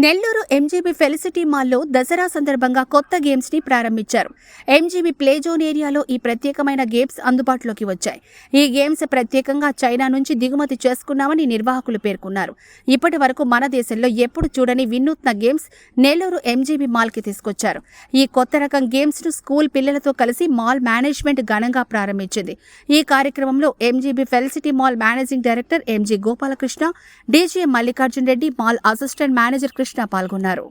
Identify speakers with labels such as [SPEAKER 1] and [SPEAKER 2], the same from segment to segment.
[SPEAKER 1] Nellore MGB felicity మాల్లో దసరా సందర్భంగా కొత్త గేమ్స్ ని ప్రారంభించారు. ఎంజీబీ ప్లే జోన్ ఏరియాలో ఈ ప్రత్యేకమైన గేమ్స్ అందుబాటులోకి వచ్చాయి. ఈ గేమ్స్ ప్రత్యేకంగా చైనా నుంచి దిగుమతి చేసుకున్నామని నిర్వాహకులు పేర్కొన్నారు. ఇప్పటి వరకు మన దేశంలో ఎప్పుడు చూడని వినూత్న గేమ్స్ నెల్లూరు ఎంజీబీ మాల్ కి తీసుకొచ్చారు. ఈ కొత్త రకం గేమ్స్ ను స్కూల్ పిల్లలతో కలిసి మాల్ మేనేజ్మెంట్ ఘనంగా ప్రారంభించింది. ఈ కార్యక్రమంలో MGB Felicity Mall managing director MG Gopalakrishna, DG Mallikarjun Reddy, mall assistant manager Krishna పాల్గొన్నారు.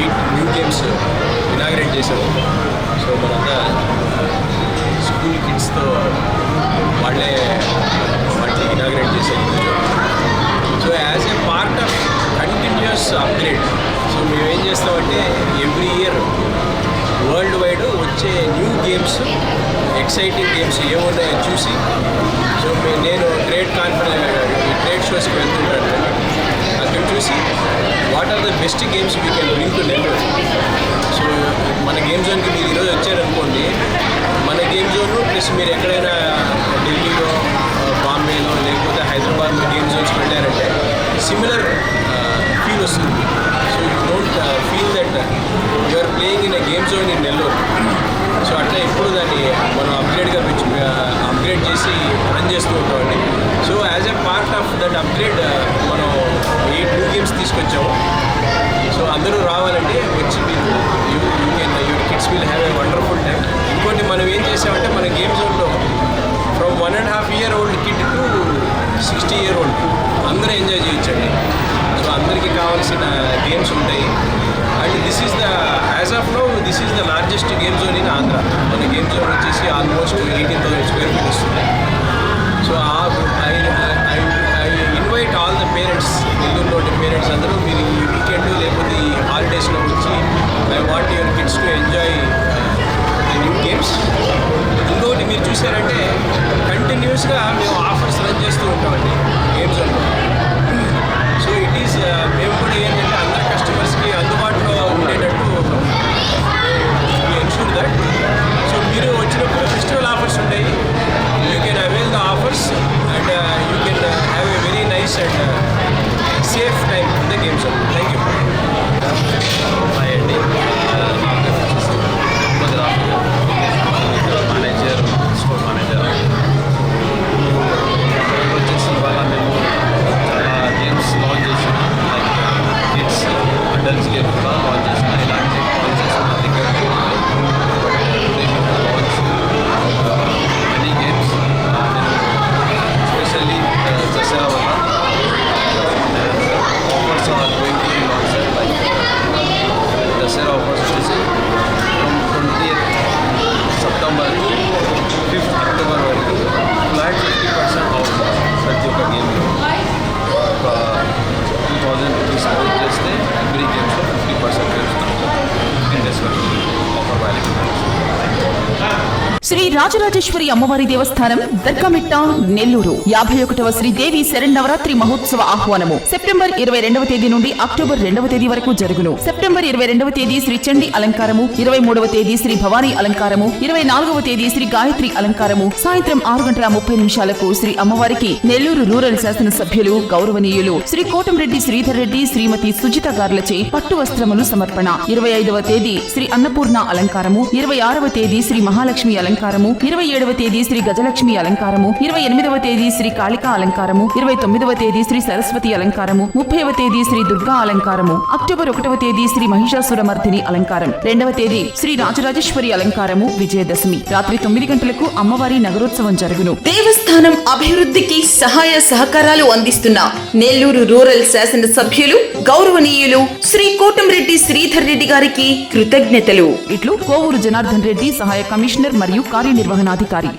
[SPEAKER 2] 8 న్యూ గేమ్స్ ఇనాగ్రేట్ చేశారు. సో మనంతా స్కూల్ కిడ్స్తో వాళ్ళే వాటిని ఇనాగ్రేట్ చేశారు. So as a part of continuous upgrade, so మేము ఏం చేస్తామంటే ఎవ్రీ ఇయర్ వరల్డ్ వైడ్ వచ్చే న్యూ గేమ్స్, ఎక్సైటింగ్ గేమ్స్ ఏమున్నాయో చూసి, సో నేను ట్రేడ్ షోస్కి వెళ్తుంటాను. అక్కడ చూసి what are the best games we can bring to Nellore. So మన గేమ్ జోన్కి మీరు ఈరోజు వచ్చారనుకోండి, మన గేమ్ జోన్ ప్లస్ మీరు ఎక్కడైనా ఢిల్లీలో, బాంబేలో లేకపోతే హైదరాబాద్లో గేమ్ జోన్స్ పెట్టారంటే సిమిలర్ ఫీల్ వస్తుంది. So you don't feel that you are playing in a game zone in Nellore. So అట్లా ఎప్పుడు దాన్ని మనం అప్గ్రేడ్ చేసి రన్ చేస్తూ ఉంటామండి. So as a part of that upgrade మనం 8 న్యూ గేమ్స్ తీసుకొచ్చాము. సో అందరూ రావాలంటే వచ్చి మీరు your kids will have a wonderful time. ఇంకోటి మనం ఏం చేసామంటే మన గేమ్ జోన్లో from 1.5 year old kid to 60 year old అందరూ ఎంజాయ్ చేయొచ్చండి. సో అందరికీ కావాల్సిన గేమ్స్ ఉంటాయి. And this is the as of now this is the largest game zone in Andhra. మన గేమ్ జోన్ వచ్చేసి ఆల్మోస్ట్ 18,000 square feet వస్తుంది. So I invite all the parents, నెల్లూరులోని parents అందరూ మీరు ఈ వీకెండ్ లేకపోతే ఈ హాలిడేస్లో వచ్చి I want your kids to enjoy the new games. ఇంకొకటి మీరు చూసారంటే కంటిన్యూస్గా మేము ఆఫర్స్ రన్ చేస్తూ ఉంటామండి గేమ్ జోన్లో. సో ఇట్ ఈస్ మేము కూడా ఏంటంటే అందరి కస్టమర్స్కి అందుబాటులో ఉండేటట్టు ఎన్షూర్ దట్. సో మీరు వచ్చినప్పుడు ఫెస్టివల్ ఆఫర్స్ ఉంటాయి. You can avail the offers and you can have a very nice and safe time in the game zone. Thank you.
[SPEAKER 3] Hi అండి, మేనేజర్, స్టోర్ మేనేజర్. వచ్చేసి ఇవాళ మేము చాలా గేమ్స్ లాంచ్ చేసాం. Like kids, adults games కూడా launch చేసిన. ఇలాంటి concepts మన దగ్గర launch many games. Especially Dasara వల్ల offers are going to be launch. Like Dasara offers వచ్చేసి from 20th September to 5th October వరకు ఫ్లాట్ 50% ఆఫ్ ప్రతి ఒక్క గేమ్లో. ఒక 2,000 రూపీస్ స్పెండ్ చేస్తే ఎవ్రీ గేమ్స్లో 50% ఇస్తాం. 15 days వరకు ఆఫర్ వ్యాలిడ్.
[SPEAKER 4] శ్రీ రాజరాజేశ్వరి అమ్మవారి దేవస్థానం దర్గామిట్ట నెల్లూరు 51వ శ్రీదేవి శరన్నవరాత్రి మహోత్సవ ఆహ్వానము సెప్టెంబర్ 22వ తేదీ నుండి అక్టోబర్ 2వ తేదీ వరకు జరుగును. సెప్టెంబర్ 22వ తేదీ శ్రీ చండి అలంకారము, 23వ తేదీ శ్రీ భవానీ అలంకారము, 24వ తేదీ శ్రీ గాయత్రి అలంకారము. సాయంత్రం 6:30 శ్రీ అమ్మవారికి నెల్లూరు రూరల్ శాసనసభ్యులు గౌరవనీయులు శ్రీ కోటంరెడ్డి శ్రీధర్ రెడ్డి, శ్రీమతి సుజిత గార్లచే పట్టు వస్త్రములు సమర్పణ. 25వ తేదీ శ్రీ అన్నపూర్ణ అలంకారము, 26వ తేదీ శ్రీ మహాలక్ష్మి అలంకారము, 27వ తేదీ శ్రీ గజలక్ష్మి అలంకారము, 28వ తేదీ శ్రీ కాళికా అలంకారము, 29వ తేదీ శ్రీ సరస్వతి అలంకారము, 30వ తేదీ శ్రీ దుర్గా అలంకారము, అక్టోబర్ 1వ తేదీ శ్రీ మహిషాసురమర్దిని అలంకారం, 2వ తేదీ శ్రీ రాజరాజేశ్వరి అలంకారము. విజయదశమి రాత్రి 9 గంటలకు అమ్మవారి నగరోత్సవం జరుగును. దేవస్థానం అభివృద్ధికి సహాయ సహకారాలు అందిస్తున్న నెల్లూరు రూరల్ శాసన సభ్యులు గౌరవనీయులు శ్రీ కోటంరెడ్డి శ్రీధర్ రెడ్డి గారికి కృతజ్ఞతలు. ఇట్లు కోవూరు జనార్దన్ రెడ్డి, సహాయ కమిషనర్ మరియు కార్యనిర్వహణాధికారి.